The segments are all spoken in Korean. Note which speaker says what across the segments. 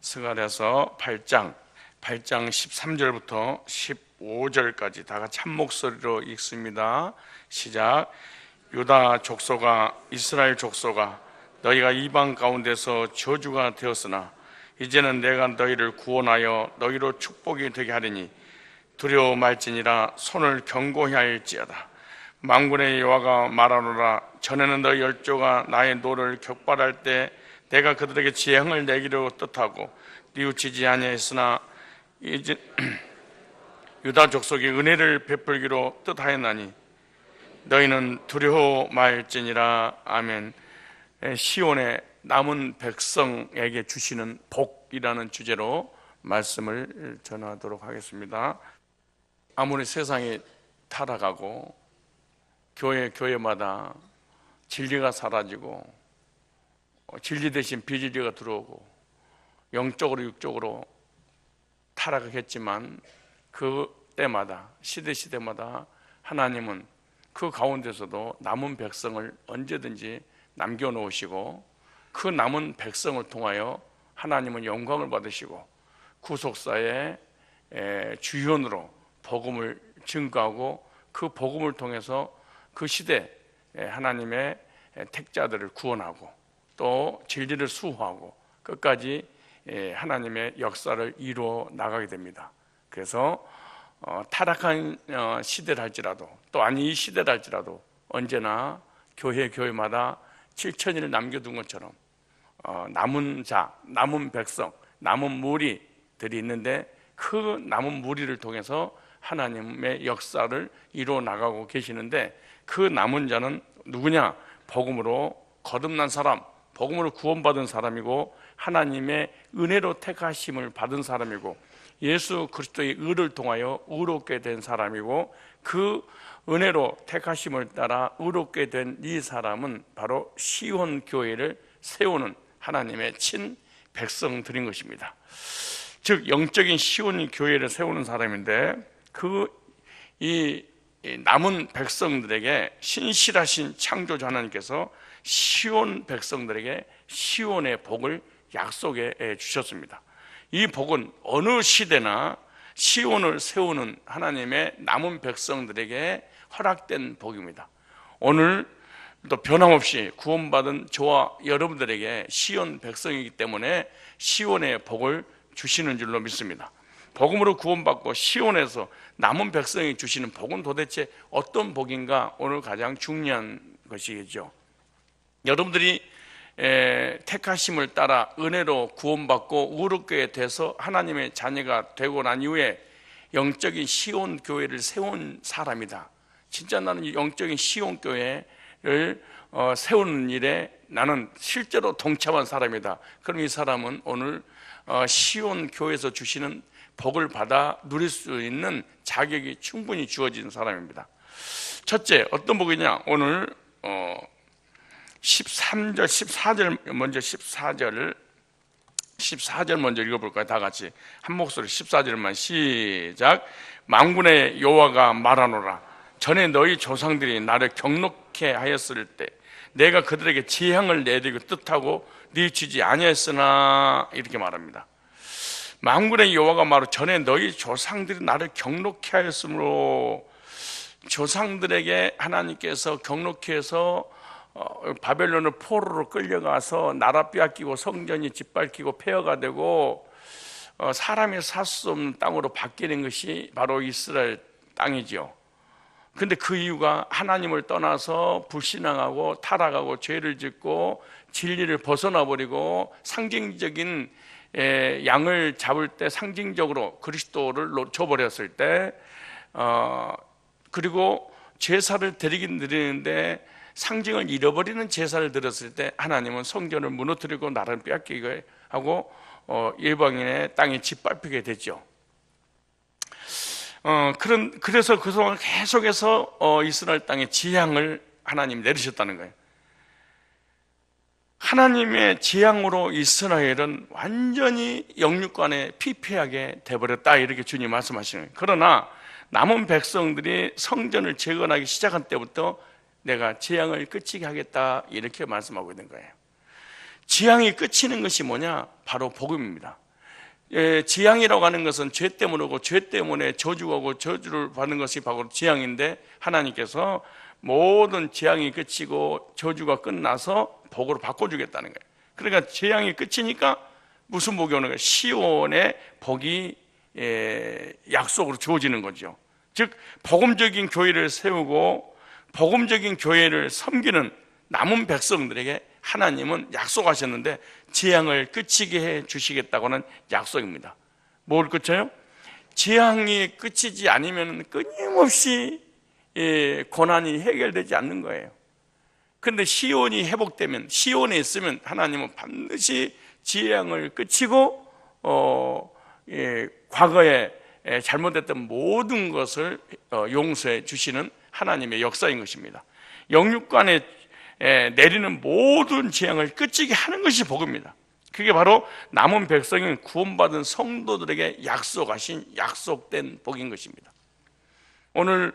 Speaker 1: 스가랴서 8장 13절부터 15절까지 다 같이 한 목소리로 읽습니다. 시작. 유다 족속아, 이스라엘 족속아, 너희가 이방 가운데서 저주가 되었으나 이제는 내가 너희를 구원하여 너희로 축복이 되게 하리니 두려워 말지니라. 손을 견고히 할지어다. 만군의 여호와가 말하노라. 전에는 너희 열조가 나의 노를 격발할 때 내가 그들에게 재앙을 내기로 뜻하고 뉘우치지 아니하였으나 이제 유다 족속이 은혜를 베풀기로 뜻하였나니 너희는 두려워 말지니라. 아멘. 시온의 남은 백성에게 주시는 복이라는 주제로 말씀을 전하도록 하겠습니다. 아무리 세상이 타락하고 교회마다 진리가 사라지고 진리 대신 비진리가 들어오고 영적으로 육적으로 타락했지만 그 때마다 시대마다 하나님은 그 가운데서도 남은 백성을 언제든지 남겨놓으시고 그 남은 백성을 통하여 하나님은 영광을 받으시고 구속사의 주연으로 복음을 증거하고 그 복음을 통해서 그 시대 하나님의 택자들을 구원하고 또 진리를 수호하고 끝까지 하나님의 역사를 이루어 나가게 됩니다. 그래서 타락한 시대를 할지라도 또 아니 이 시대를 할지라도 언제나 교회마다 7천일을 남겨둔 것처럼 남은 자, 남은 백성, 남은 무리들이 있는데 그 남은 무리를 통해서 하나님의 역사를 이루어 나가고 계시는데 그 남은 자는 누구냐? 복음으로 거듭난 사람, 복음으로 구원받은 사람이고 하나님의 은혜로 택하심을 받은 사람이고 예수 그리스도의 의를 통하여 의롭게 된 사람이고 그 은혜로 택하심을 따라 의롭게 된 이 사람은 바로 시온 교회를 세우는 하나님의 친 백성들인 것입니다. 즉 영적인 시온 교회를 세우는 사람인데 이 남은 백성들에게 신실하신 창조주 하나님께서 시온 백성들에게 시온의 복을 약속해 주셨습니다. 이 복은 어느 시대나 시온을 세우는 하나님의 남은 백성들에게 허락된 복입니다. 오늘도 변함없이 구원받은 저와 여러분들에게 시온 백성이기 때문에 시온의 복을 주시는 줄로 믿습니다. 복음으로 구원받고 시온에서 남은 백성이 주시는 복은 도대체 어떤 복인가? 오늘 가장 중요한 것이겠죠. 여러분들이 택하심을 따라 은혜로 구원받고 의롭게 돼서 하나님의 자녀가 되고 난 이후에 영적인 시온 교회를 세운 사람이다. 진짜 나는 영적인 시온 교회를 세우는 일에 나는 실제로 동참한 사람이다. 그럼 이 사람은 오늘 시온 교회에서 주시는 복을 받아 누릴 수 있는 자격이 충분히 주어진 사람입니다. 첫째, 어떤 복이냐? 오늘 14절 먼저 읽어볼까요? 다 같이 한 목소리 14절만 시작. 만군의 여호와가 말하노라. 전에 너희 조상들이 나를 경록해 하였을 때 내가 그들에게 재앙을 내리고 뜻하고 뉘우치지 아니하였으나 이렇게 말합니다. 만군의 여호와가 말하노라. 전에 너희 조상들이 나를 경록해 하였으므로 조상들에게 하나님께서 경록해 해서 바벨론을 포로로 끌려가서 나라 빼앗기고 성전이 짓밟히고 폐허가 되고 사람이 살 수 없는 땅으로 바뀌는 것이 바로 이스라엘 땅이죠. 그런데 그 이유가 하나님을 떠나서 불신앙하고 타락하고 죄를 짓고 진리를 벗어나 버리고 상징적인 양을 잡을 때 상징적으로 그리스도를 놓쳐버렸을 때 그리고 제사를 드리긴 드리는데 상징을 잃어버리는 제사를 드렸을 때 하나님은 성전을 무너뜨리고 나라를 빼앗기게 하고 이방인의 땅에 짓밟히게 됐죠. 그래서 그 동안 계속해서 이스라엘 땅에 재앙을 하나님 내리셨다는 거예요. 하나님의 재앙으로 이스라엘은 완전히 영육간에 피폐하게 돼버렸다, 이렇게 주님 말씀하시는 거예요. 그러나 남은 백성들이 성전을 재건하기 시작한 때부터 내가 재앙을 끝이게 하겠다, 이렇게 말씀하고 있는 거예요. 재앙이 끝이는 것이 뭐냐? 바로 복음입니다. 재앙이라고 하는 것은 죄 때문이고 죄 때문에 저주하고 저주를 받는 것이 바로 재앙인데 하나님께서 모든 재앙이 그치고 저주가 끝나서 복으로 바꿔주겠다는 거예요. 그러니까 재앙이 끝이니까 무슨 복이 오는 거예요? 시온의 복이 약속으로 주어지는 거죠. 즉 복음적인 교회를 세우고 복음적인 교회를 섬기는 남은 백성들에게 하나님은 약속하셨는데 재앙을 끝이게 해 주시겠다고는 약속입니다. 뭘 끝쳐요? 재앙이 끝이지 않으면 끊임없이 고난이 해결되지 않는 거예요. 그런데 시온이 회복되면, 시온에 있으면 하나님은 반드시 재앙을 끝이고 과거에 잘못했던 모든 것을 용서해 주시는 하나님의 역사인 것입니다. 영육간에 내리는 모든 재앙을 끝이게 하는 것이 복입니다. 그게 바로 남은 백성인 구원받은 성도들에게 약속하신 약속된 복인 것입니다. 오늘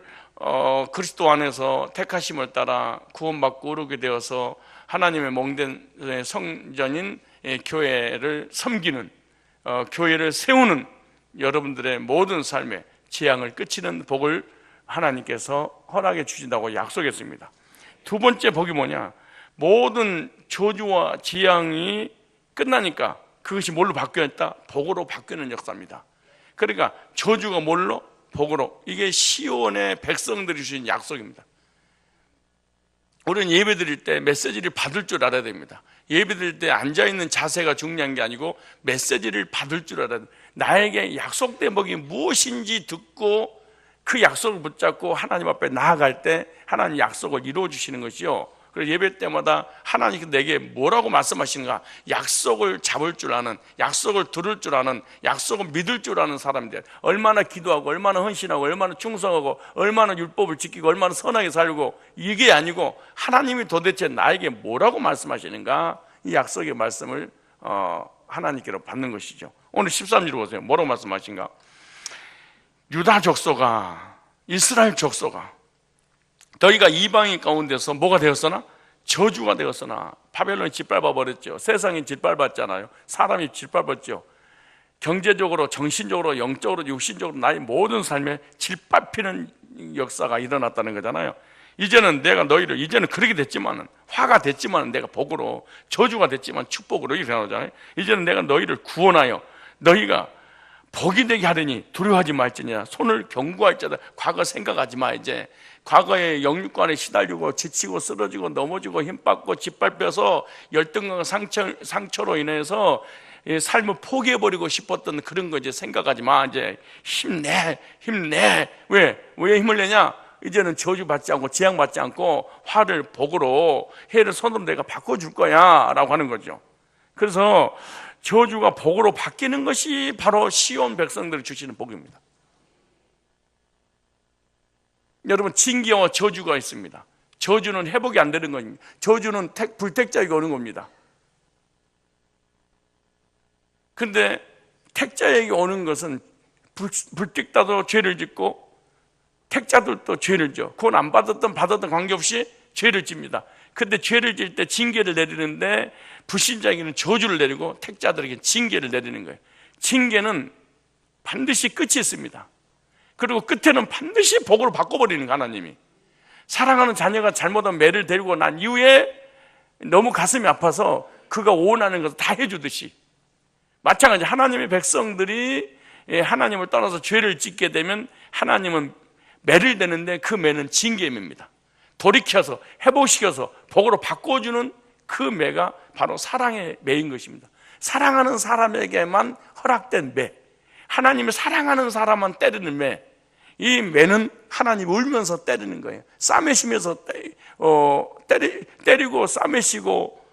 Speaker 1: 그리스도 안에서 택하심을 따라 구원받고 오르게 되어서 하나님의 몽된 성전인 교회를 섬기는, 교회를 세우는 여러분들의 모든 삶에 재앙을 끝이는 복을 하나님께서 허락해 주신다고 약속했습니다. 두 번째 복이 뭐냐? 모든 저주와 재앙이 끝나니까 그것이 뭘로 바뀌었다? 복으로 바뀌는 역사입니다. 그러니까 저주가 뭘로? 복으로. 이게 시온의 백성들이 주신 약속입니다. 우리는 예배 드릴 때 메시지를 받을 줄 알아야 됩니다. 예배 드릴 때 앉아있는 자세가 중요한 게 아니고 메시지를 받을 줄 알아야 됩니다. 나에게 약속된 복이 무엇인지 듣고 그 약속을 붙잡고 하나님 앞에 나아갈 때 하나님 약속을 이루어 주시는 것이요. 그래서 예배 때마다 하나님께서 내게 뭐라고 말씀하시는가, 약속을 잡을 줄 아는, 약속을 들을 줄 아는, 약속을 믿을 줄 아는 사람들, 얼마나 기도하고 얼마나 헌신하고 얼마나 충성하고 얼마나 율법을 지키고 얼마나 선하게 살고, 이게 아니고 하나님이 도대체 나에게 뭐라고 말씀하시는가, 이 약속의 말씀을 하나님께로 받는 것이죠. 오늘 13절 보세요. 뭐라고 말씀하신가? 유다 족속아, 이스라엘 족속아, 너희가 이방인 가운데서 뭐가 되었으나? 저주가 되었으나. 바벨론이 짓밟아 버렸죠. 세상이 짓밟았잖아요. 사람이 짓밟았죠. 경제적으로, 정신적으로, 영적으로, 육신적으로 나의 모든 삶에 짓밟히는 역사가 일어났다는 거잖아요. 이제는 내가 너희를, 이제는 그렇게 됐지만은, 화가 됐지만은 내가 복으로, 저주가 됐지만 축복으로 이렇게 나오잖아요. 이제는 내가 너희를 구원하여 너희가 복이 되게 하려니 두려워하지 말지니라. 손을 경고할지어다. 과거 생각하지 마. 이제 과거에 영육간에 시달리고 지치고 쓰러지고 넘어지고 힘받고 짓밟혀서 열등과 상처로 인해서 삶을 포기해버리고 싶었던 그런 거 이제 생각하지 마. 이제 힘내. 왜 힘을 내냐? 이제는 저주받지 않고 재앙받지 않고 화를 복으로, 해를 손으로 내가 바꿔줄 거야 라고 하는 거죠. 그래서 저주가 복으로 바뀌는 것이 바로 시온 백성들이 주시는 복입니다. 여러분, 징계와 저주가 있습니다. 저주는 회복이 안 되는 겁니다. 저주는 불택자에게 오는 겁니다. 그런데 택자에게 오는 것은 불택자도 죄를 짓고 택자들도 죄를 져. 구원 안 받았던 관계없이 죄를 집니다. 그런데 죄를 질 때 징계를 내리는데 불신자에게는 저주를 내리고 택자들에게 징계를 내리는 거예요. 징계는 반드시 끝이 있습니다. 그리고 끝에는 반드시 복으로 바꿔버리는 거예요. 하나님이 사랑하는 자녀가 잘못한 매를 데리고 난 이후에 너무 가슴이 아파서 그가 원하는 것을 다 해주듯이, 마찬가지 하나님의 백성들이 하나님을 떠나서 죄를 짓게 되면 하나님은 매를 대는데 그 매는 징계입니다. 돌이켜서 회복시켜서 복으로 바꿔주는 그 매가 바로 사랑의 매인 것입니다. 사랑하는 사람에게만 허락된 매, 하나님을 사랑하는 사람만 때리는 매, 이 매는 하나님 울면서 때리는 거예요. 싸매시면서 때리고 싸매시고,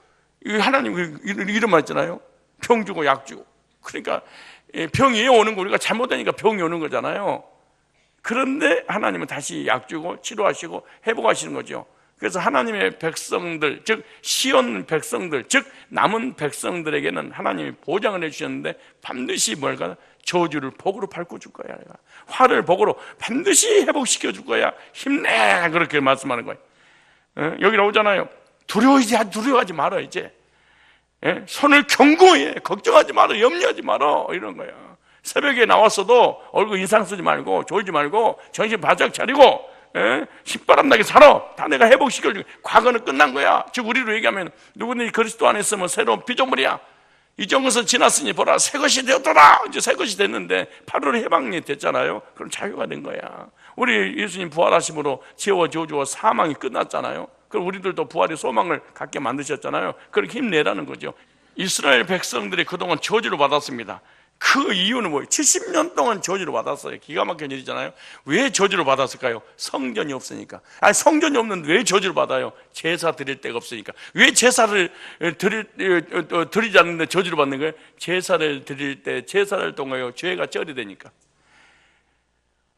Speaker 1: 하나님 이름 맞잖아요. 병 주고 약 주고. 그러니까 병이 오는 거, 우리가 잘못되니까 병이 오는 거잖아요. 그런데 하나님은 다시 약 주고 치료하시고 회복하시는 거죠. 그래서 하나님의 백성들, 즉 시온 백성들, 즉 남은 백성들에게는 하나님이 보장을 해주셨는데 반드시 뭘까? 저주를 복으로 바꿔줄 거야. 화를 복으로 반드시 회복시켜줄 거야. 힘내. 그렇게 말씀하는 거예요. 여기 나오잖아요. 두려워하지 말아. 이제 예? 손을 견고히 해. 걱정하지 마라, 염려하지 마라, 이런 거야. 새벽에 나왔어도 얼굴 인상 쓰지 말고 졸지 말고 정신 바짝 차리고, 예? 신바람 나게 살아. 다 내가 회복시켜줄게. 과거는 끝난 거야. 즉 우리로 얘기하면 누구든지 그리스도 안에 있으면 새로운 피조물이야. 이전 것은 지났으니 보라 새 것이 되었더라. 이제 새 것이 됐는데 8월에 해방이 됐잖아요. 그럼 자유가 된 거야. 우리 예수님 부활하심으로 죄와 저주와 사망이 끝났잖아요. 그럼 우리들도 부활의 소망을 갖게 만드셨잖아요. 그렇게 힘내라는 거죠. 이스라엘 백성들이 그동안 저주를 받았습니다. 그 이유는 뭐예요? 70년 동안 저주를 받았어요. 기가 막힌 일이잖아요. 왜 저주를 받았을까요? 성전이 없으니까. 아니, 성전이 없는데 왜 저주를 받아요? 제사 드릴 데가 없으니까. 왜 제사를 드리지 않는데 저주를 받는 거예요? 제사를 드릴 때 제사를 통하여 죄가 처리되니까.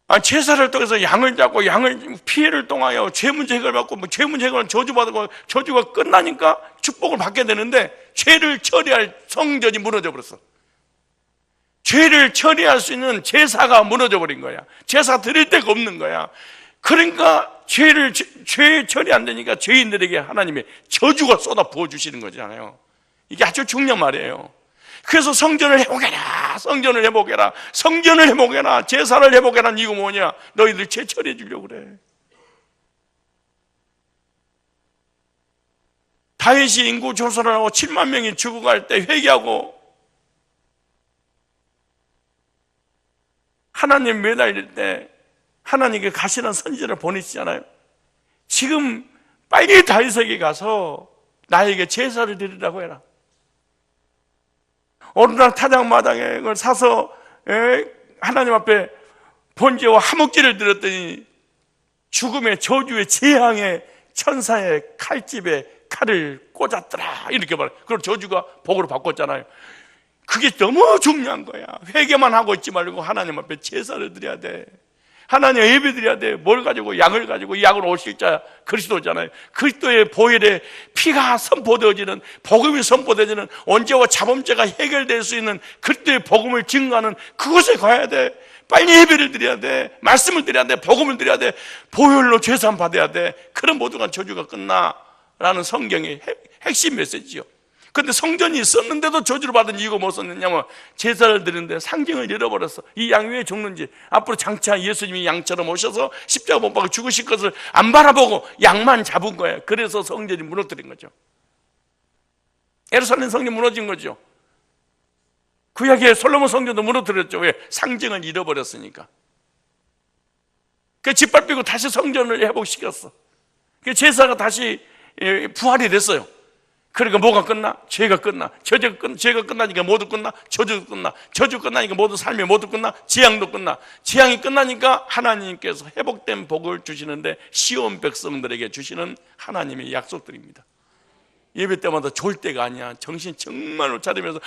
Speaker 1: 아니, 제사를 통해서 양을 잡고 양을 피해를 통하여 죄 문제 해결받고 죄 문제 해결은 저주받고 저주가 끝나니까 축복을 받게 되는데 죄를 처리할 성전이 무너져 버렸어. 죄를 처리할 수 있는 제사가 무너져 버린 거야. 제사 드릴 데가 없는 거야. 그러니까 죄 처리 안 되니까 죄인들에게 하나님의 저주가 쏟아 부어 주시는 거잖아요. 이게 아주 중요한 말이에요. 그래서 성전을 회복해라, 성전을 회복해라, 성전을 회복해라, 제사를 회복해라. 이거 뭐냐? 너희들 죄 처리해 주려고 그래. 다윗이 인구 조사를 하고 7만 명이 죽어갈 때 회개하고 하나님 매달릴 때 하나님께 가시는 선지자를 보내시잖아요. 지금 빨리 다윗에게 가서 나에게 제사를 드리라고 해라. 어느 날 타작마당을 사서 하나님 앞에 번제와 화목제를 드렸더니 죽음의 저주의 재앙의 천사의 칼집에 칼을 꽂았더라, 이렇게 말해요. 그럼 저주가 복으로 바꿨잖아요. 그게 너무 중요한 거야. 회개만 하고 있지 말고 하나님 앞에 제사를 드려야 돼. 하나님 예배 드려야 돼. 뭘 가지고? 양을 가지고. 이 양은 오실 자 그리스도잖아요. 그리스도의 보혈에 피가 선포되어지는, 복음이 선포되어지는, 언제와 자범죄가 해결될 수 있는 그리스도의 복음을 증거하는 그곳에 가야 돼. 빨리 예배를 드려야 돼. 말씀을 드려야 돼. 복음을 드려야 돼. 보혈로 죄산 받아야 돼. 그런 모든 저주가 끝나라는 성경의 핵심 메시지요. 근데 성전이 있었는데도 저주를 받은 이유가 뭐 썼느냐면 제사를 드리는데 상징을 잃어버렸어. 이 양이 왜 죽는지, 앞으로 장차 예수님이 양처럼 오셔서 십자가 못 박아 죽으실 것을 안 바라보고 양만 잡은 거예요. 그래서 성전이 무너뜨린 거죠. 예루살렘 성전 무너진 거죠. 구약의 솔로몬 성전도 무너뜨렸죠. 왜? 상징을 잃어버렸으니까. 그 짓밟히고 다시 성전을 회복시켰어. 그 제사가 다시 부활이 됐어요. 그러니까 뭐가 끝나? 죄가 끝나. 죄가 끝나니까 모두 끝나. 저주도 끝나. 저주 끝나니까 모두 삶이 모두 끝나. 재앙도 끝나. 재앙이 끝나니까 하나님께서 회복된 복을 주시는데 시온 백성들에게 주시는 하나님의 약속들입니다. 예배 때마다 졸 때가 아니야. 정신 정말로 차리면서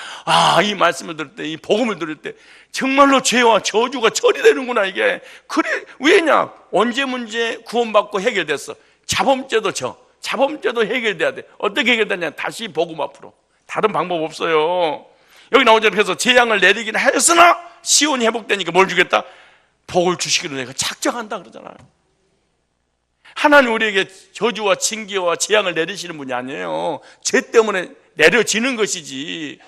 Speaker 1: 이 말씀을 들을 때, 이 복음을 들을 때 정말로 죄와 저주가 처리되는구나. 이게 그래. 왜냐? 언제 문제 구원받고 해결됐어. 자범죄도 해결돼야 돼. 어떻게 해결되냐? 다시 복음 앞으로. 다른 방법 없어요. 여기 나오잖아요. 그래서 재앙을 내리긴 하였으나 시온이 회복되니까 뭘 주겠다? 복을 주시기로 내가 작정한다 그러잖아요. 하나님 우리에게 저주와 징계와 재앙을 내리시는 분이 아니에요. 죄 때문에 내려지는 것이지.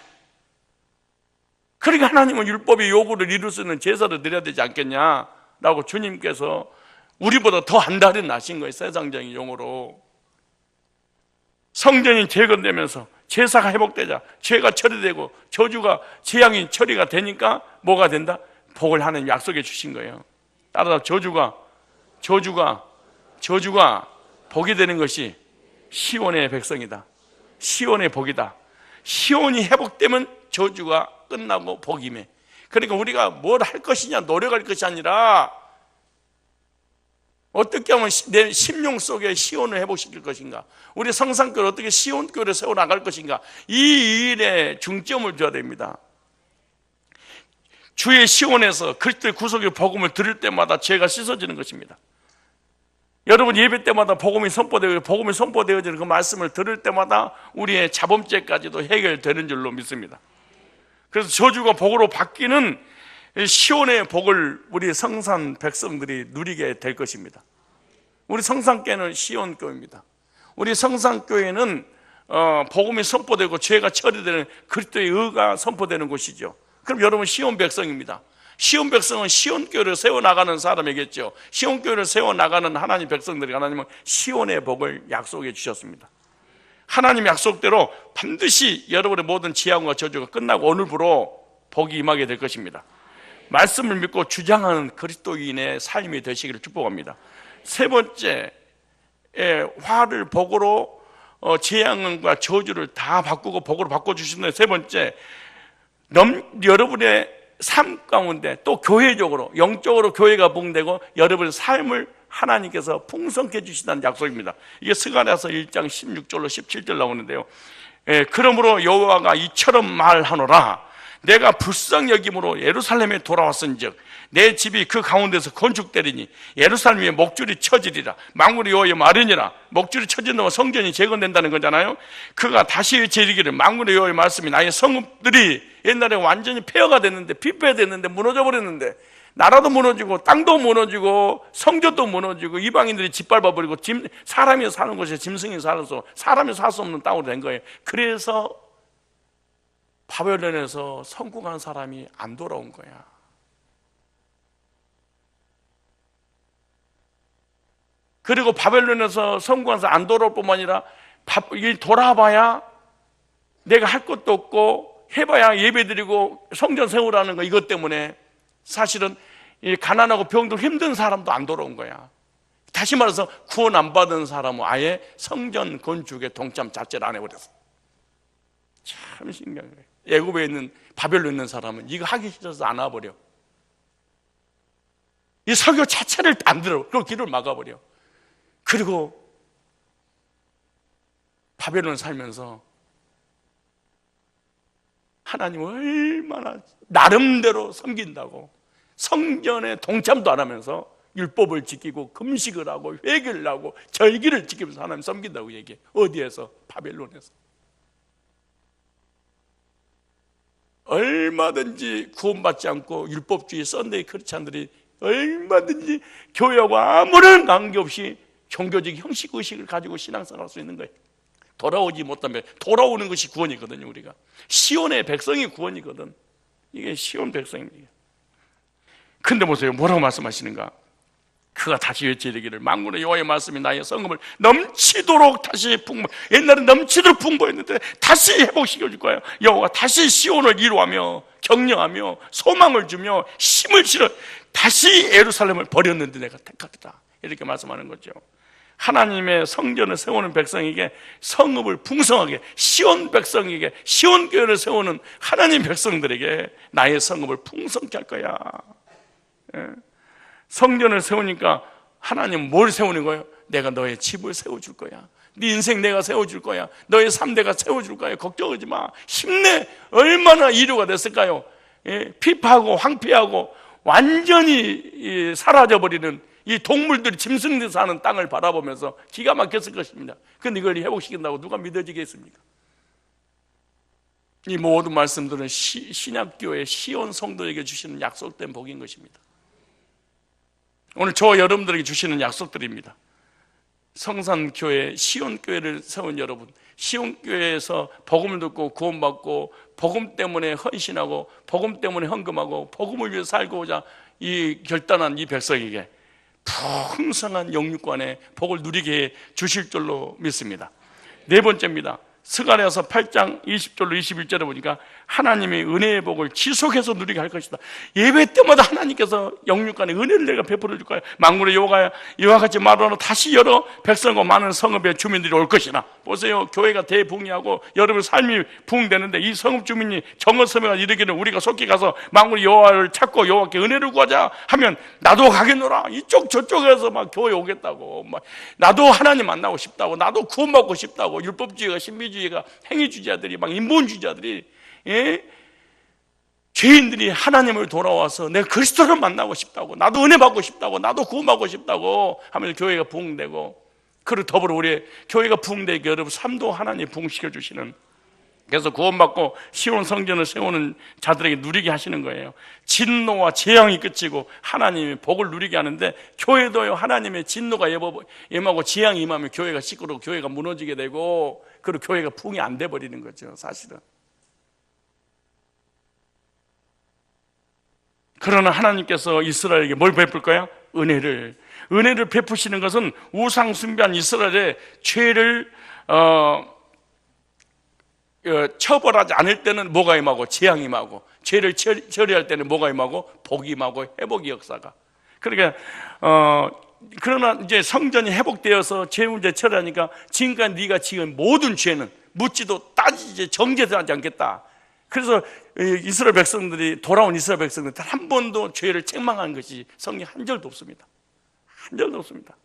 Speaker 1: 그러니까 하나님은 율법의 요구를 이룰 수 있는 제사를 드려야 되지 않겠냐라고 주님께서 우리보다 더 한 달이 나신 거예요. 세상적인 용어로. 성전이 재건되면서 제사가 회복되자 죄가 처리되고 저주가, 재앙이 처리가 되니까 뭐가 된다? 복을 하나님 약속해 주신 거예요. 따라서 저주가 복이 되는 것이 시온의 백성이다. 시온의 복이다. 시온이 회복되면 저주가 끝나고 복임에. 그러니까 우리가 뭘 할 것이냐, 노력할 것이 아니라 어떻게 하면 내 심령 속에 시온을 회복시킬 것인가, 우리 성산교를 어떻게 시온교를 세워나갈 것인가, 이 일에 중점을 둬야 됩니다. 주의 시온에서 그리스도의 구속의 복음을 들을 때마다 죄가 씻어지는 것입니다. 여러분 예배 때마다 복음이 선포되어지는 그 말씀을 들을 때마다 우리의 자범죄까지도 해결되는 줄로 믿습니다. 그래서 저주가 복으로 바뀌는 시온의 복을 우리 성산 백성들이 누리게 될 것입니다. 우리 성산교회는 시온교회입니다. 우리 성산교회는 복음이 선포되고 죄가 처리되는 그리스도의 의가 선포되는 곳이죠. 그럼 여러분 시온 백성입니다. 시온 백성은 시온교회를 세워나가는 사람이겠죠. 시온교회를 세워나가는 하나님 백성들이 하나님은 시온의 복을 약속해 주셨습니다. 하나님 약속대로 반드시 여러분의 모든 재앙과 저주가 끝나고 오늘부로 복이 임하게 될 것입니다. 말씀을 믿고 주장하는 그리스도인의 삶이 되시기를 축복합니다. 세 번째, 화를 복으로 재앙과 저주를 다 바꾸고 복으로 바꿔주시는 세 번째, 여러분의 삶 가운데 또 교회적으로 영적으로 교회가 부흥되고 여러분의 삶을 하나님께서 풍성케 해주신다는 약속입니다. 이게 스가랴서 1장 16절로 17절 나오는데요. 그러므로 여호와가 이처럼 말하노라. 내가 불쌍히 여김으로 예루살렘에 돌아왔은즉 내 집이 그 가운데서 건축되리니 예루살렘 위에 목줄이 쳐지리라. 만군의 여호와의 말이니라. 목줄이 쳐진다면 성전이 재건된다는 거잖아요. 그가 다시 제리기를 만군의 여호와의 말씀이 나의 성읍들이 옛날에 완전히 폐허가 됐는데 피폐됐는데 무너져 버렸는데 나라도 무너지고 땅도 무너지고 성전도 무너지고 이방인들이 짓밟아 버리고 사람이 사는 곳에 짐승이 살아서 사람이 살 수 없는 땅으로 된 거예요. 그래서 바벨론에서 성공한 사람이 안 돌아온 거야. 그리고 바벨론에서 성공한 사람 안 돌아올 뿐만 아니라 돌아봐야 내가 할 것도 없고 해봐야 예배드리고 성전 세우라는 거 이것 때문에 사실은 가난하고 병들고 힘든 사람도 안 돌아온 거야. 다시 말해서 구원 안 받은 사람은 아예 성전 건축에 동참 자체를 안 해버렸어. 참 신기한 거예요. 애굽에 있는 바벨론에 있는 사람은 이거 하기 싫어서 안 와버려. 이 설교 자체를 안 들어. 그 길을 막아버려. 그리고 바벨론 살면서 하나님을 얼마나 나름대로 섬긴다고 성전에 동참도 안 하면서 율법을 지키고 금식을 하고 회개를 하고 절기를 지키면서 하나님 섬긴다고 얘기해. 어디에서? 바벨론에서. 얼마든지 구원받지 않고 율법주의 썬데이 크리스찬들이 얼마든지 교회하고 아무런 관계없이 종교적 형식의식을 가지고 신앙생활 할 수 있는 거예요. 돌아오지 못하면 돌아오는 것이 구원이거든요. 우리가 시온의 백성이 구원이거든. 이게 시온 백성입니다. 근데 보세요, 뭐라고 말씀하시는가? 그가 다시 외치기를 만군의 여호와의 말씀이 나의 성읍을 넘치도록 다시 옛날에 넘치도록 풍부했는데 다시 회복시켜 줄 거예요. 여호와가 다시 시온을 이루하며 격려하며 소망을 주며 힘을 실어 다시 예루살렘을 버렸는데 내가 택하겠다, 이렇게 말씀하는 거죠. 하나님의 성전을 세우는 백성에게 성읍을 풍성하게, 시온 백성에게 시온 교회를 세우는 하나님 백성들에게 나의 성읍을 풍성케 할 거야. 성전을 세우니까 하나님 뭘 세우는 거예요? 내가 너의 집을 세워줄 거야. 네 인생 내가 세워줄 거야. 너의 삶 내가 세워줄 거야. 걱정하지 마. 힘내. 얼마나 이류가 됐을까요? 피파하고 황폐하고 완전히 사라져버리는 이 동물들이 짐승들 사는 땅을 바라보면서 기가 막혔을 것입니다. 그런데 이걸 회복시킨다고 누가 믿어지겠습니까? 이 모든 말씀들은 신약교회 시온 성도에게 주시는 약속된 복인 것입니다. 오늘 저 여러분들에게 주시는 약속들입니다. 성산교회 시온교회를 세운 여러분, 시온교회에서 복음을 듣고 구원받고 복음 때문에 헌신하고 복음 때문에 헌금하고 복음을 위해 살고자 이 결단한 이 백성에게 풍성한 영육간의 복을 누리게 해 주실 줄로 믿습니다. 네 번째입니다. 스가랴서 8장 20절로 21절에 보니까 하나님의 은혜의 복을 지속해서 누리게 할 것이다. 예배 때마다 하나님께서 영육간의 은혜를 내가 베풀어 줄 거야. 만군의 여호와가 이와 같이 말하노 다시 여러 백성과 많은 성읍의 주민들이 올 것이나. 보세요, 교회가 대부흥하고 여러분 삶이 부흥되는데 이 성읍 주민이 정언섬에 이르기를 우리가 속히 가서 만군의 여호와를 찾고 여호와께 은혜를 구하자 하면 나도 가겠노라. 이쪽 저쪽에서 막 교회 오겠다고, 막 나도 하나님 만나고 싶다고, 나도 구원받고 싶다고. 율법주의가 신비주의가 행위주의자들이 막 인본주의자들이 죄인들이 하나님을 돌아와서 내가 그리스도를 만나고 싶다고, 나도 은혜 받고 싶다고, 나도 구원받고 싶다고 하면 교회가 부흥되고, 그리고 더불어 우리 교회가 부흥되게 여러분 삶도 하나님 부흥시켜 주시는 그래서 구원받고 시온 성전을 세우는 자들에게 누리게 하시는 거예요. 진노와 재앙이 그치고 하나님의 복을 누리게 하는데, 교회도요, 하나님의 진노가 임하고 재앙이 임하면 교회가 시끄러워 교회가 무너지게 되고, 그리고 교회가 붕이 안 돼 버리는 거죠, 사실은. 그러나 하나님께서 이스라엘에게 뭘 베풀까요? 은혜를 베푸시는 것은 우상 숭배한 이스라엘의 죄를 처벌하지 않을 때는 뭐가 임하고 재앙이 임하고, 죄를 처리할 때는 뭐가 임하고 복이 임하고 회복의 역사가. 그러니까 그러나 이제 성전이 회복되어서 죄 문제 처리하니까 지금까지 네가 지은 모든 죄는 묻지도 따지지 정죄도 하지 않겠다. 그래서 이스라엘 백성들이, 돌아온 이스라엘 백성들 한 번도 죄를 책망한 것이 성경에 한 절도 없습니다. 한 절도 없습니다.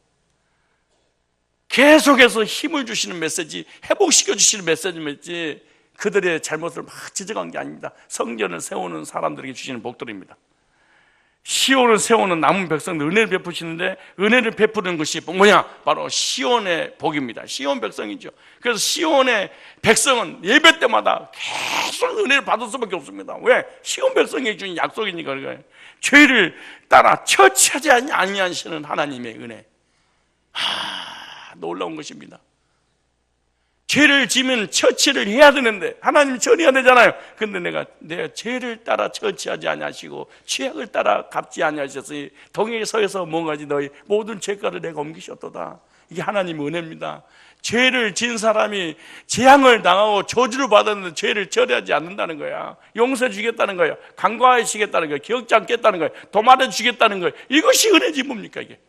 Speaker 1: 계속해서 힘을 주시는 메시지, 회복시켜 주시는 메시지였지, 그들의 잘못을 막 지적한 게 아닙니다. 성전을 세우는 사람들에게 주시는 복들입니다. 시온을 세우는 남은 백성들 은혜를 베푸시는데, 은혜를 베푸는 것이 뭐냐? 바로 시온의 복입니다. 시온 백성이죠. 그래서 시온의 백성은 예배 때마다 계속 은혜를 받을 수밖에 없습니다. 왜? 시온 백성에게 주신 약속이니까. 그거예요. 죄를 따라 처치하지 아니하시는 하나님의 은혜. 놀라운 것입니다. 죄를 지면 처치를 해야 되는데, 하나님이 처리해야 되잖아요. 근데 내가 죄를 따라 처치하지 아니하시고 죄악을 따라 갚지 아니하셨으니 동행에 서에서 뭔가지 너희 모든 죄가를 내가 옮기셨도다. 이게 하나님의 은혜입니다. 죄를 진 사람이 재앙을 당하고 저주를 받았는데 죄를 처리하지 않는다는 거야. 용서해 주겠다는 거예요. 간과하시겠다는 거예요. 기억지 않겠다는 거예요. 도말해 주겠다는 거예요. 이것이 은혜지 뭡니까 이게?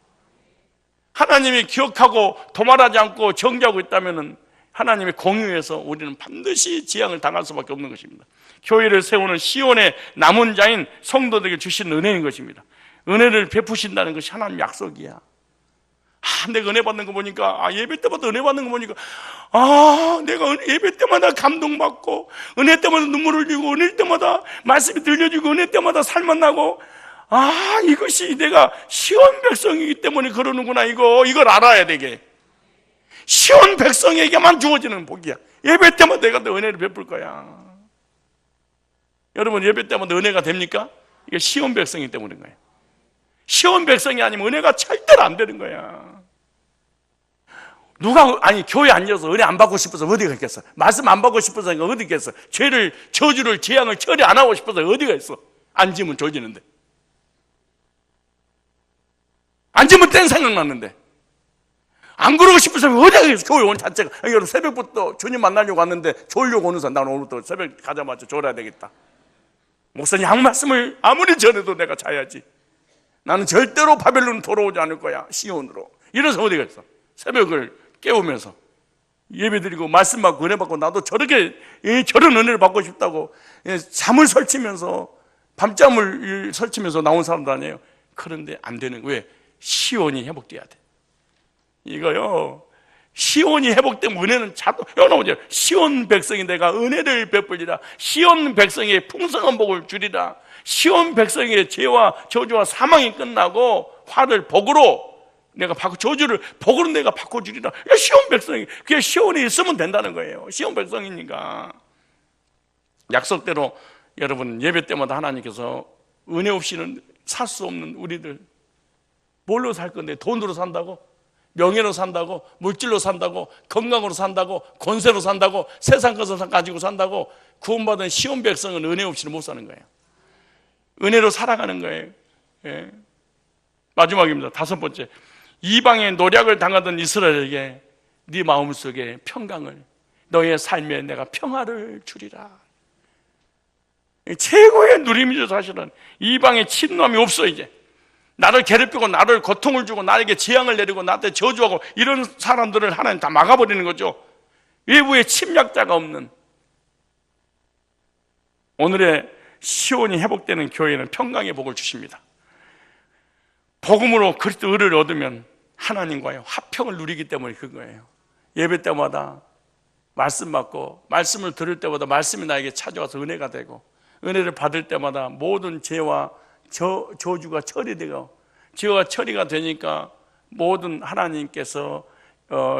Speaker 1: 하나님이 기억하고 도말하지 않고 정죄하고 있다면은 하나님의 공유에서 우리는 반드시 재앙을 당할 수밖에 없는 것입니다. 교회를 세우는 시온의 남은 자인 성도들에게 주신 은혜인 것입니다. 은혜를 베푸신다는 것이 하나님 약속이야. 내가 은혜 받는 거 보니까, 예배 때마다 은혜 받는 거 보니까, 내가 예배 때마다 감동받고, 은혜 때마다 눈물 흘리고, 은혜 때마다 말씀이 들려주고, 은혜 때마다 살만 나고, 이것이 내가 시온 백성이기 때문에 그러는구나. 이걸 알아야 되게. 시온 백성에게만 주어지는 복이야. 예배 때마다 내가 은혜를 베풀 거야. 여러분, 예배 때마다 은혜가 됩니까? 이게 시온 백성이기 때문인 거예요. 시온 백성이 아니면 은혜가 절대로 안 되는 거야. 교회 앉아서 은혜 안 받고 싶어서 어디가 있겠어? 말씀 안 받고 싶어서 어디 있겠어? 저주를, 재앙을 처리 안 하고 싶어서 어디가 있어? 앉으면 조지는데. 앉으면 땐 생각났는데. 안 그러고 싶으면 어디가 있어? 교회 온 자체가. 여러분, 새벽부터 주님 만나려고 왔는데 졸려고 오는 사람, 나는 오늘부터 새벽 가자마자 졸아야 되겠다. 목사님 한 말씀을 아무리 전해도 내가 자야지. 나는 절대로 바벨론 돌아오지 않을 거야, 시온으로. 이래서 어디가 있어? 새벽을 깨우면서 예배드리고 말씀 받고 은혜 받고, 나도 저런 은혜를 받고 싶다고 잠을 설치면서, 밤잠을 설치면서 나온 사람도 아니에요. 그런데 안 되는 거예요. 왜? 시온이 회복돼야 돼. 이거요, 시온이 회복되면 은혜는 여기 나오죠. 시온 백성이 내가 은혜를 베풀리라. 시온 백성의 풍성한 복을 주리라. 시온 백성의 죄와 저주와 사망이 끝나고 화를 복으로 내가 저주를 복으로 내가 바꿔주리라. 시온 백성이, 그게 시온에 있으면 된다는 거예요. 시온 백성이니까. 약속대로 여러분, 예배 때마다 하나님께서 은혜 없이는 살 수 없는 우리들, 뭘로 살 건데? 돈으로 산다고? 명예로 산다고? 물질로 산다고? 건강으로 산다고? 권세로 산다고? 세상 것을 가지고 산다고? 구원받은 시온 백성은 은혜 없이는 못 사는 거예요. 은혜로 살아가는 거예요. 예. 마지막입니다. 5번째, 이방의 노략을 당하던 이스라엘에게 네 마음속에 평강을, 너의 삶에 내가 평화를 주리라. 최고의 누림이죠. 사실은 이방의 침노함이 없어. 이제 나를 괴롭히고 나를 고통을 주고 나에게 재앙을 내리고 나한테 저주하고 이런 사람들을 하나님 다 막아버리는 거죠. 외부에 침략자가 없는. 오늘의 시온이 회복되는 교회는 평강의 복을 주십니다. 복음으로 그리스도 의를 얻으면 하나님과의 화평을 누리기 때문에 그거예요. 예배 때마다 말씀 받고, 말씀을 들을 때마다 말씀이 나에게 찾아와서 은혜가 되고, 은혜를 받을 때마다 모든 죄와 저주가 처리되고, 죄가 처리가 되니까 모든 하나님께서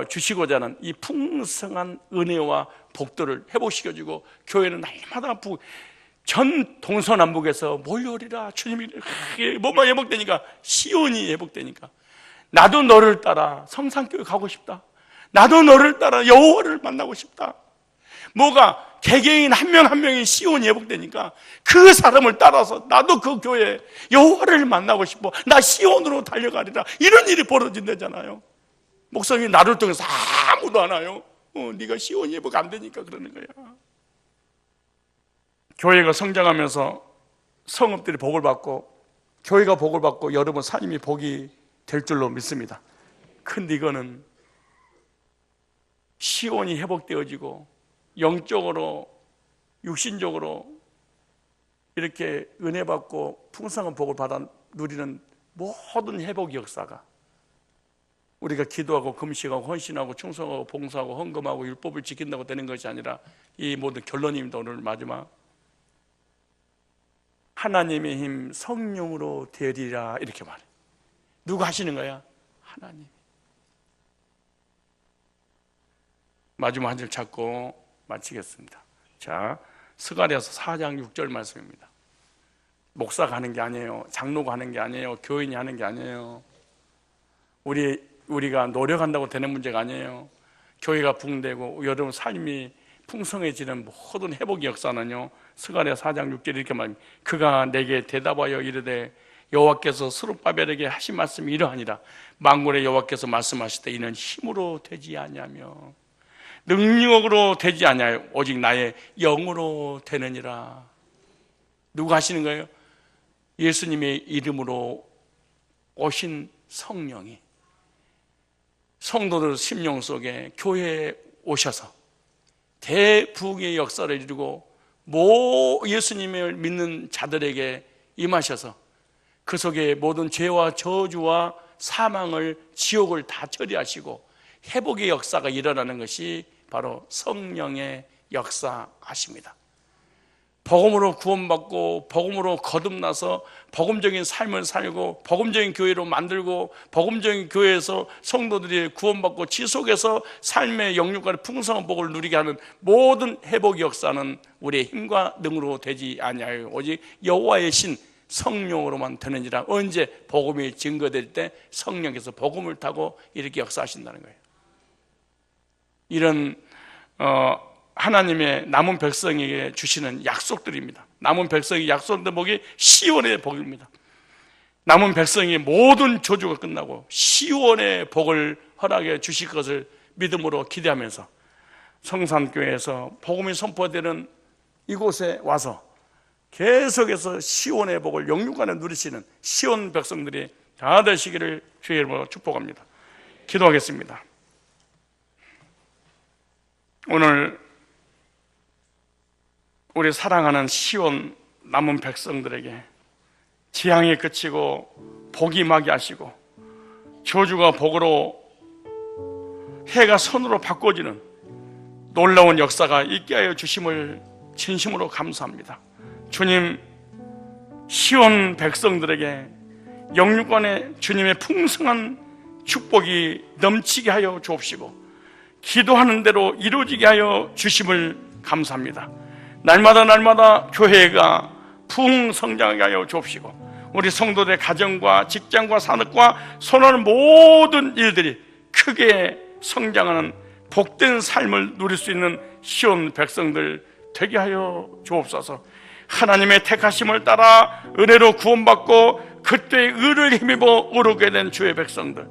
Speaker 1: 주시고자 하는 이 풍성한 은혜와 복들을 회복시켜주고, 교회는 날마다 전 동서남북에서 몰려오리라. 주님이 뭐만 회복되니까, 시온이 회복되니까, 나도 너를 따라 성산교회 가고 싶다. 나도 너를 따라 여호와를 만나고 싶다. 뭐가 개개인 한 명 한 명이 시온이 회복되니까 그 사람을 따라서 나도 그 교회 여호와를 만나고 싶어, 나 시온으로 달려가리라. 이런 일이 벌어진다잖아요. 목사님이 나를 통해서 아무도 안 와요. 네가 시온이 회복 안 되니까 그러는 거야. 교회가 성장하면서 성읍들이 복을 받고, 교회가 복을 받고, 여러분 삶이 복이 될 줄로 믿습니다. 근데 이거는 시온이 회복되어지고 영적으로 육신적으로 이렇게 은혜 받고 풍성한 복을 받아 누리는 모든 회복 역사가, 우리가 기도하고 금식하고 헌신하고 충성하고 봉사하고 헌금하고 율법을 지킨다고 되는 것이 아니라, 이 모든 결론입니다. 오늘 마지막, 하나님의 힘 성령으로 되리라, 이렇게 말해. 누가 하시는 거야? 하나님. 마지막 한 줄 찾고 마치겠습니다. 자, 스가랴서 4장 6절 말씀입니다. 목사가 하는 게 아니에요. 장로가 하는 게 아니에요. 교인이 하는 게 아니에요. 우리가 노력한다고 되는 문제가 아니에요. 교회가 붕대고 여러분 삶이 풍성해지는 모든 회복의 역사는요, 스가랴 4장 6절 이렇게 말합니다. 그가 내게 대답하여 이르되 여호와께서 스룹바벨에게 하신 말씀이 이러하니라. 만군의 여호와께서 말씀하실 때 이는 힘으로 되지 아니하며 능력으로 되지 아니하여 오직 나의 영으로 되느니라. 누가 하시는 거예요? 예수님의 이름으로 오신 성령이 성도들 심령 속에 교회에 오셔서 대부흥의 역사를 이루고 예수님을 믿는 자들에게 임하셔서 그 속에 모든 죄와 저주와 사망을, 지옥을 다 처리하시고 회복의 역사가 일어나는 것이 바로 성령의 역사하십니다. 복음으로 구원받고 복음으로 거듭나서 복음적인 삶을 살고 복음적인 교회로 만들고 복음적인 교회에서 성도들이 구원받고 지속해서 삶의 영육간의 풍성한 복을 누리게 하는 모든 회복 역사는 우리의 힘과 능으로 되지 아니하여 오직 여호와의 신 성령으로만 되느니라. 언제? 복음이 증거될 때 성령께서 복음을 타고 이렇게 역사하신다는 거예요. 이런 하나님의 남은 백성에게 주시는 약속들입니다. 남은 백성이 약속된 복이 시온의 복입니다. 남은 백성의 모든 저주가 끝나고 시온의 복을 허락해 주실 것을 믿음으로 기대하면서 성산교회에서 복음이 선포되는 이곳에 와서 계속해서 시온의 복을 영육간에 누리시는 시온 백성들이 다 되시기를 주의 이름으로 축복합니다. 기도하겠습니다. 오늘 우리 사랑하는 시온 남은 백성들에게 재앙이 그치고 복이 임하게 하시고 저주가 복으로 해가 선으로 바꿔지는 놀라운 역사가 있게 하여 주심을 진심으로 감사합니다. 주님, 시온 백성들에게 영육간에 주님의 풍성한 축복이 넘치게 하여 주옵시고 기도하는 대로 이루어지게 하여 주심을 감사합니다. 날마다 교회가 풍성장하게 하여 주옵시고 우리 성도들의 가정과 직장과 산업과 손하는 모든 일들이 크게 성장하는 복된 삶을 누릴 수 있는 시온 백성들 되게 하여 주옵소서. 하나님의 택하심을 따라 은혜로 구원받고 그때의 의를 힘입어 오르게 된 주의 백성들,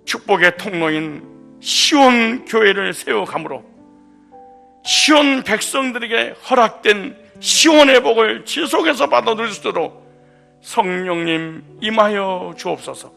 Speaker 1: 축복의 통로인 시온 교회를 세워감으로 시온 백성들에게 허락된 시온의 복을 지속해서 받아 누릴 수 있도록 성령님 임하여 주옵소서.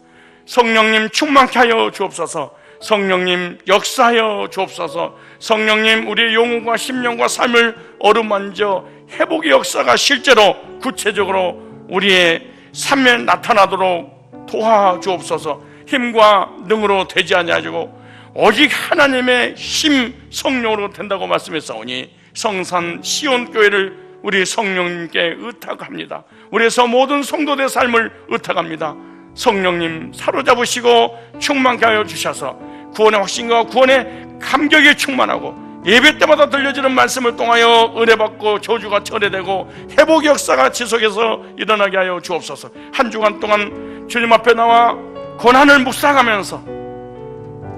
Speaker 1: 성령님 충만케 하여 주옵소서. 성령님 역사하여 주옵소서. 성령님 우리의 영혼과 심령과 삶을 어루만져 회복의 역사가 실제로 구체적으로 우리의 삶에 나타나도록 도와주옵소서. 힘과 능으로 되지 아니하고 오직 하나님의 힘 성령으로 된다고 말씀했사오니 성산 시온교회를 우리 성령님께 의탁합니다. 우리에서 모든 성도들의 삶을 의탁합니다. 성령님 사로잡으시고 충만케 하여 주셔서 구원의 확신과 구원의 감격에 충만하고 예배 때마다 들려지는 말씀을 통하여 은혜받고 저주가 철회되고 회복의 역사가 지속해서 일어나게 하여 주옵소서. 한 주간 동안 주님 앞에 나와 고난을 묵상하면서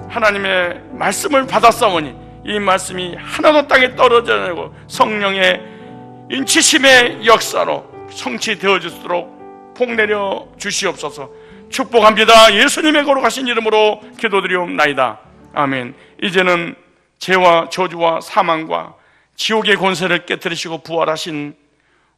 Speaker 1: 하나님의 말씀을 받았사오니 이 말씀이 하나도 땅에 떨어져 내고 성령의 인치심의 역사로 성취되어질수록 복내려 주시옵소서. 축복합니다. 예수님의 거룩하신 이름으로 기도드리옵나이다. 아멘. 이제는 죄와 저주와 사망과 지옥의 권세를 깨뜨리시고 부활하신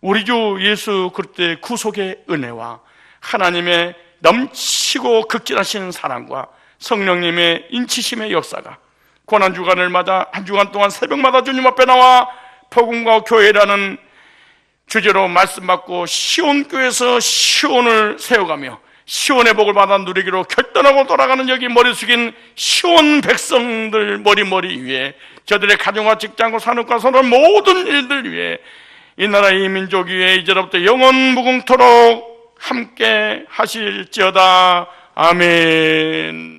Speaker 1: 우리 주 예수 그리스도의 구속의 은혜와 하나님의 넘치고 극진하신 사랑과 성령님의 인치심의 역사가 고난주간을 맞아 한 주간 동안 새벽마다 주님 앞에 나와 복음과 교회라는 주제로 말씀 받고 시온교회에서 시온을 세워가며 시온의 복을 받아 누리기로 결단하고 돌아가는 여기 머리 숙인 시온 백성들 머리 위에 저들의 가정과 직장과 산업과 선업 모든 일들 위에 이 나라 이 민족 위에 이제로부터 영원 무궁토록 함께 하실지어다. 아멘.